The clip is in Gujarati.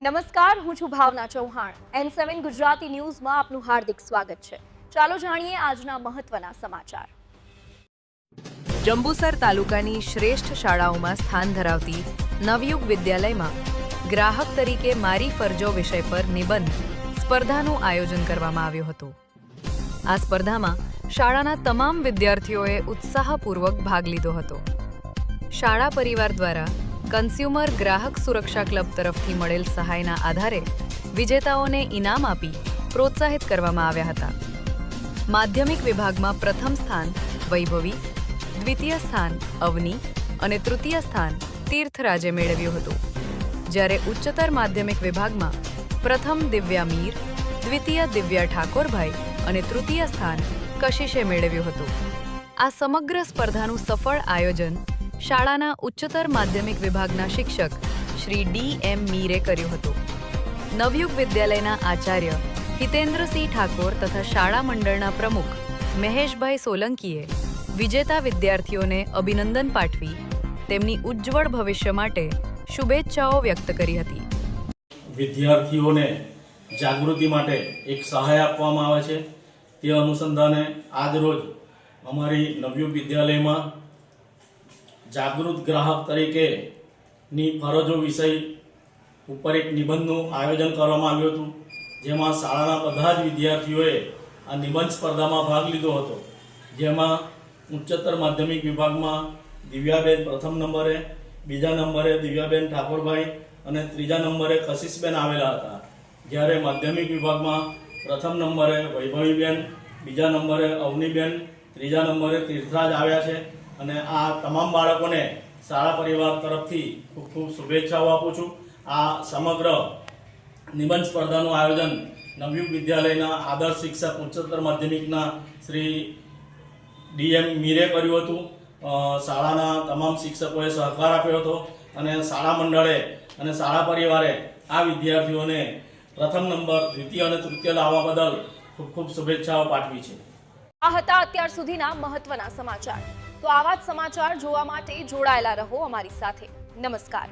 નમસ્કાર, હું છું ભાવના ચૌહાણ. N7 ગુજરાતી ન્યૂઝમાં આપનું હાર્દિક સ્વાગત છે. ચાલો જાણીએ આજના મહત્વના સમાચાર. જંબુસર તાલુકાની શ્રેષ્ઠ શાળાઓમાં સ્થાન ધરાવતી નવયુગ વિદ્યાલયમાં ગ્રાહક તરીકે મારી ફરજો વિષય પર નિબંધ સ્પર્ધાનું આયોજન કરવામાં આવ્યું હતું. આ સ્પર્ધામાં શાળાના તમામ વિદ્યાર્થીઓએ ઉત્સાહપૂર્વક ભાગ લીધો હતો. શાળા પરિવાર દ્વારા કન્સ્યુમર ગ્રાહક સુરક્ષા ક્લબ તરફથી મળેલ સહાયના આધારે વિજેતાઓને ઇનામ આપી પ્રોત્સાહિત કરવામાં આવ્યા હતા. માધ્યમિક વિભાગમાં પ્રથમ સ્થાન વૈભવી, દ્વિતીય સ્થાન અવની અને તૃતીય સ્થાન તીર્થરાજે મેળવ્યું હતું. જ્યારે ઉચ્ચતર માધ્યમિક વિભાગમાં પ્રથમ દિવ્યા મીર, દ્વિતીય દિવ્યા ઠાકોરભાઈ અને તૃતીય સ્થાન કશિશે મેળવ્યું હતું. આ સમગ્ર સ્પર્ધાનું સફળ આયોજન શાળાના ઉચ્ચતર માધ્યમિક વિભાગના શિક્ષક શ્રી D.M. મીરે કર્યું હતું. નવયુગ વિદ્યાલયના આચાર્ય હિતેન્દ્રસિંહ ઠાકોર તથા શાળા મંડળના પ્રમુખ મહેશભાઈ સોલંકીએ વિજેતા વિદ્યાર્થીઓને અભિનંદન પાઠવી તેમની ઉજ્જવળ ભવિષ્ય માટે શુભેચ્છાઓ વ્યક્ત કરી હતી. વિદ્યાર્થીઓને જાગૃતિ માટે એક સહાય આપવામાં આવે છે. તે અનુસંધાને આજરોજ અમારી નવયુગ વિદ્યાલયમાં જાગૃત ગ્રાહક તરીકેની ફરજો વિષય ઉપર એક નિબંધનું આયોજન કરવામાં આવ્યું હતું, જેમાં શાળાના બધા જ વિદ્યાર્થીઓએ આ નિબંધ સ્પર્ધામાં ભાગ લીધો હતો. જેમાં ઉચ્ચતર માધ્યમિક વિભાગમાં દિવ્યાબેન પ્રથમ નંબરે, બીજા નંબરે દિવ્યાબેન ઠાકોરભાઈ અને ત્રીજા નંબરે કશિશબેન આવેલા હતા. જ્યારે માધ્યમિક વિભાગમાં પ્રથમ નંબરે વૈભવીબેન, બીજા નંબરે અવનીબેન, ત્રીજા નંબરે તીર્થરાજ આવ્યા છે. અને આ તમામ બાળકોને શાળા પરિવાર તરફથી ખૂબ ખૂબ શુભેચ્છાઓ આપું છું. આ સમગ્ર નિબંધ સ્પર્ધાનું આયોજન નવયુગ વિદ્યાલયના આદર્શ શિક્ષક ઉચ્ચતર માધ્યમિકના શ્રી D.M. મીરે કર્યું હતું. શાળાના તમામ શિક્ષકોએ સહકાર આપ્યો હતો અને શાળા મંડળે અને શાળા પરિવારે આ વિદ્યાર્થીઓને પ્રથમ નંબર, દ્વિતીય અને તૃતીય લાવવા બદલ ખૂબ ખૂબ શુભેચ્છાઓ પાઠવી છે. આ હતા અત્યાર સુધીના મહત્વના સમાચાર. તો આવા જ સમાચાર જોવા માટે જોડાયેલા રહો અમારી સાથે. નમસ્કાર.